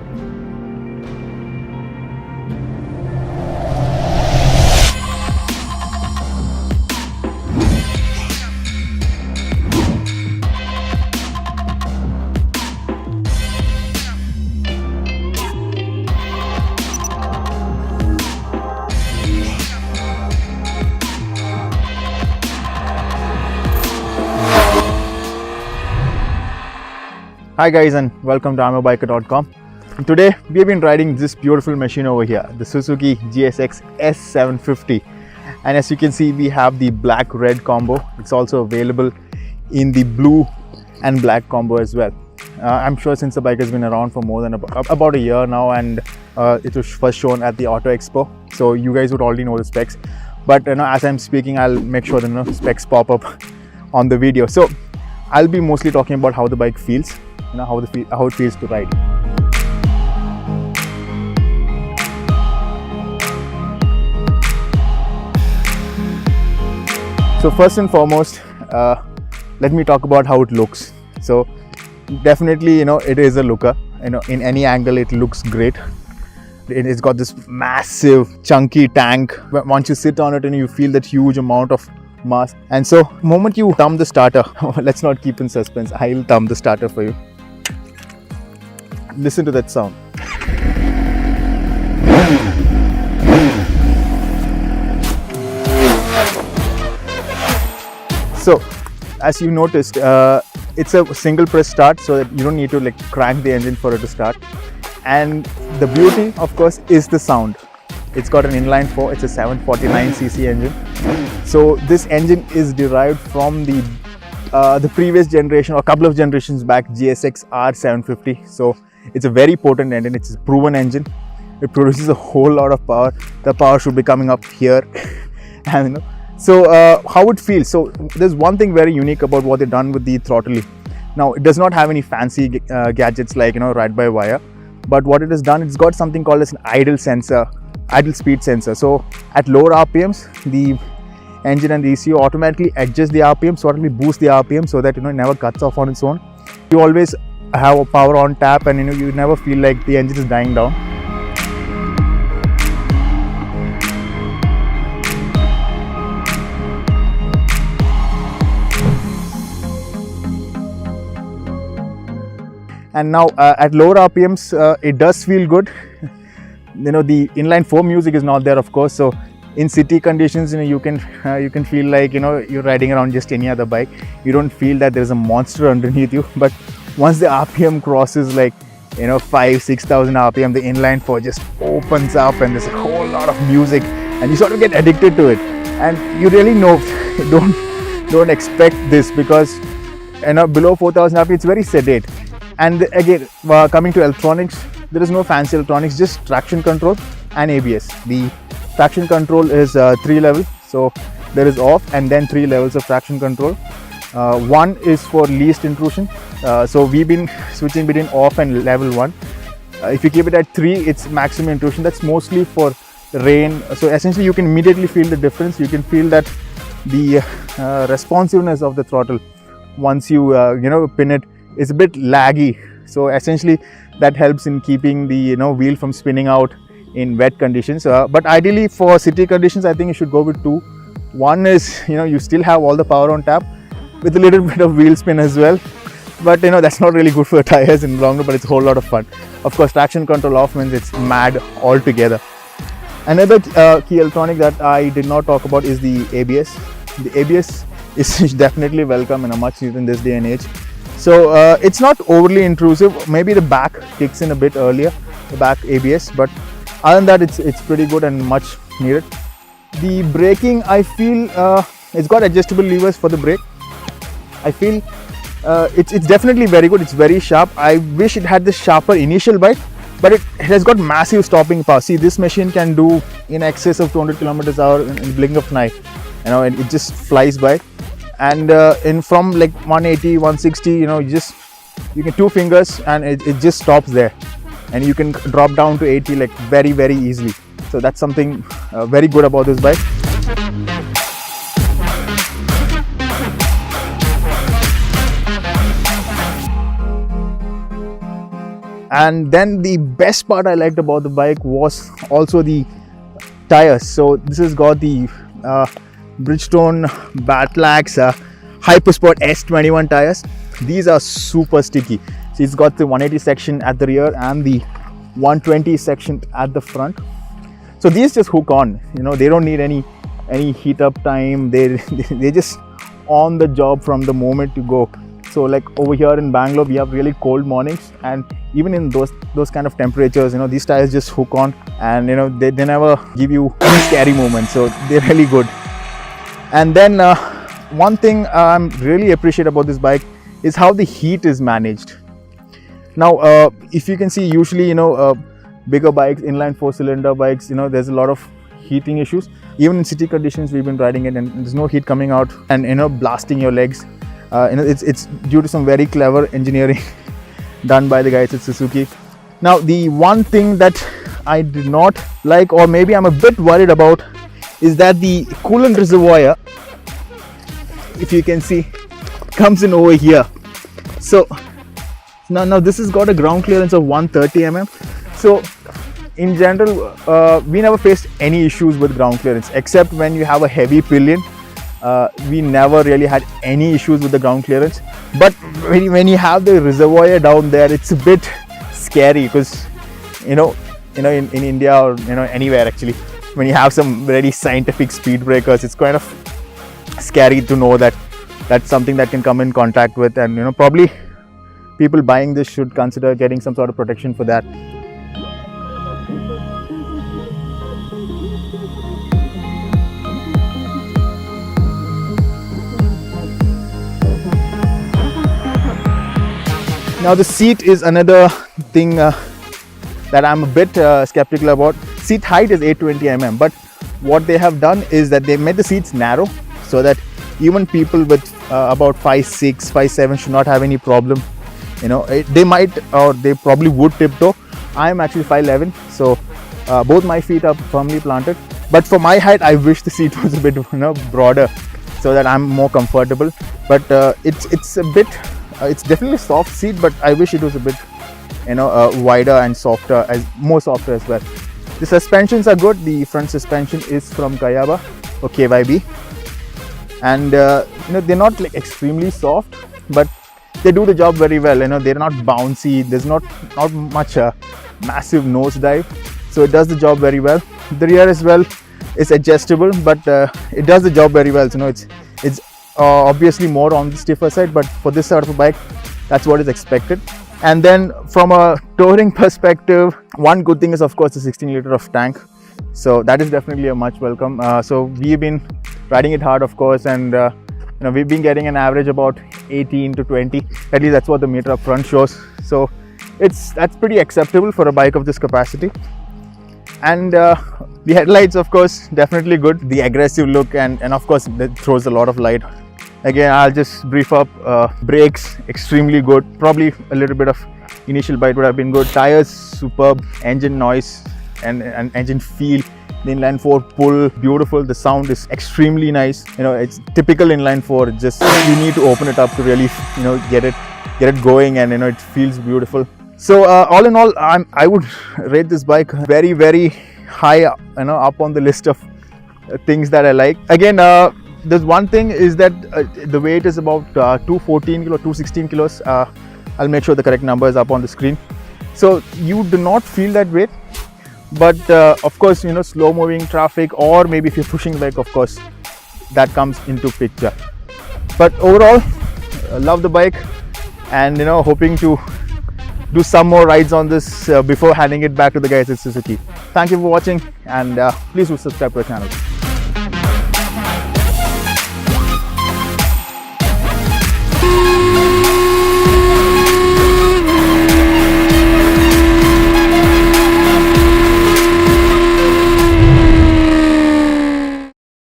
Hi guys, and welcome to IAMABIKER.com. Today we have been riding this beautiful machine over here, the Suzuki GSX-S750, and as you can see we have the black-red combo. It's also available in the blue and black combo as well. I'm sure since the bike has been around for more than about a year now, and it was first shown at the Auto Expo, so you guys would already know the specs, but as I'm speaking I'll make sure the specs pop up on the video. So I'll be mostly talking about how the bike feels, how it feels to ride. So first and foremost, let me talk about how it looks. So definitely, it is a looker. In any angle it looks great. It's got this massive chunky tank. Once you sit on it and you feel that huge amount of mass. And so moment you thumb the starter, let's not keep in suspense, I'll thumb the starter for you. Listen to that sound. So as you noticed, it's a single press start, so that you don't need to crank the engine for it to start. And the beauty of course is the sound. It's got an inline 4, it's a 749cc engine. So this engine is derived from the previous generation or a couple of generations back, GSX-R 750. So it's a very potent engine, it's a proven engine. It produces a whole lot of power. The power should be coming up here. And so how it feels. So there's one thing very unique about what they've done with the throttling. Now it does not have any fancy gadgets like ride by wire, but what it has done, it's got something called as an idle speed sensor. So at lower RPMs, the engine and the ECU automatically adjust the RPM, so automatically boost the RPM so that it never cuts off on its own. You always have a power on tap, and you never feel like the engine is dying down. And now at lower RPMs, it does feel good. The inline 4 music is not there, of course. So in city conditions, you can feel like you're riding around just any other bike. You don't feel that there's a monster underneath you. But once the RPM crosses 5,000-6,000 RPM, the inline 4 just opens up and there's a whole lot of music, and you sort of get addicted to it. And you really don't expect this, because below 4,000 RPM it's very sedate. And again, coming to electronics, there is no fancy electronics, just traction control and ABS. The traction control is 3 level, so there is off and then 3 levels of traction control. One is for least intrusion, so we've been switching between off and level 1. If you keep it at 3, it's maximum intrusion. That's mostly for rain. So essentially you can immediately feel the difference. You can feel that the responsiveness of the throttle once you pin it is a bit laggy. So essentially that helps in keeping the wheel from spinning out in wet conditions. But ideally for city conditions, I think you should go with 2. One is you still have all the power on tap with a little bit of wheel spin as well, but that's not really good for the tires in the long run, but it's a whole lot of fun. Of course, traction control off means it's mad altogether. Another key electronic that I did not talk about is the ABS. The ABS is definitely welcome and a much needed in this day and age. So it's not overly intrusive. Maybe the back kicks in a bit earlier, the back ABS, but other than that it's pretty good and much needed. The braking, I feel it's got adjustable levers for the brake. I feel it's definitely very good. It's very sharp. I wish it had the sharper initial bite, but it has got massive stopping power. See, this machine can do in excess of 200 km/h in the blink of an eye. And it just flies by. And from 180, 160, you can 2 fingers and it just stops there, and you can drop down to 80 very, very easily. So that's something very good about this bike. And then the best part I liked about the bike was also the tires. So this has got the BRIDGESTONE BATTLAX HYPERSPORT S21 tires. These are super sticky. So it's got the 180 section at the rear and the 120 section at the front. So these just hook on, you know, they don't need any heat up time. They just on the job from the moment you go. So like over here in Bangalore, we have really cold mornings, and even in those kind of temperatures, you know, these tires just hook on, and you know, they never give you scary moments. So they're really good. And then one thing I'm really appreciate about this bike is how the heat is managed. Now, if you can see, usually, you know, bigger bikes, inline 4-cylinder bikes, you know, there's a lot of heating issues. Even in city conditions, we've been riding it, and there's no heat coming out and, you know, blasting your legs. You know, it's due to some very clever engineering done by the guys at Suzuki. Now, the one thing that I did not like, or maybe I'm a bit worried about, is that the coolant reservoir, if you can see, comes in over here. So now this has got a ground clearance of 130 mm. So in general, we never faced any issues with ground clearance, except when you have a heavy pillion. We never really had any issues with the ground clearance. But when you have the reservoir down there, it's a bit scary, because in India, or you know, anywhere actually, when you have some very scientific speed breakers, it's kind of scary to know that that's something that can come in contact with, and you know, probably people buying this should consider getting some sort of protection for that. Now the seat is another thing that I'm a bit skeptical about. Seat height is 820 mm, but what they have done is that they made the seats narrow, so that even people with about 5'6", 5'7" should not have any problem. You know, they might, or they probably would tiptoe. I'm actually 5'11", so both my feet are firmly planted. But for my height, I wish the seat was a bit, you know, broader, so that I'm more comfortable. But it's a bit. It's definitely a soft seat, but I wish it was a bit, you know, wider and softer, more softer as well. The suspensions are good. The front suspension is from KERB or KYB, and you know, they're not like extremely soft, but they do the job very well. You know, they're not bouncy. There's not much massive nosedive, so it does the job very well. The rear as well is adjustable, but it does the job very well. So, you know, it's obviously more on the stiffer side, but for this sort of a bike, that's what is expected. And then from a touring perspective, one good thing is of course the 16 liter of tank, so that is definitely a much welcome. So we've been riding it hard, of course, and you know, we've been getting an average about 18 to 20, at least that's what the meter up front shows. So that's pretty acceptable for a bike of this capacity. And the headlights, of course, definitely good. The aggressive look, and of course it throws a lot of light. Again, I'll just brief up. Brakes, extremely good. Probably a little bit of initial bite would have been good. Tires, superb. Engine noise and engine feel. The inline 4 pull, beautiful. The sound is extremely nice. You know, it's typical inline 4. It's just you need to open it up to really, you know, get it going, and you know, it feels beautiful. So all in all, I would rate this bike very, very high, you know, up on the list of things that I like. Again, there's one thing is that the weight is about 214 kilo, 216 kilos. I'll make sure the correct number is up on the screen. So you do not feel that weight, but of course, you know, slow moving traffic, or maybe if you're pushing back, of course, that comes into picture. But overall, love the bike, and you know, hoping to do some more rides on this before handing it back to the guys at Suzuki. Thank you for watching, and please do subscribe to our channel.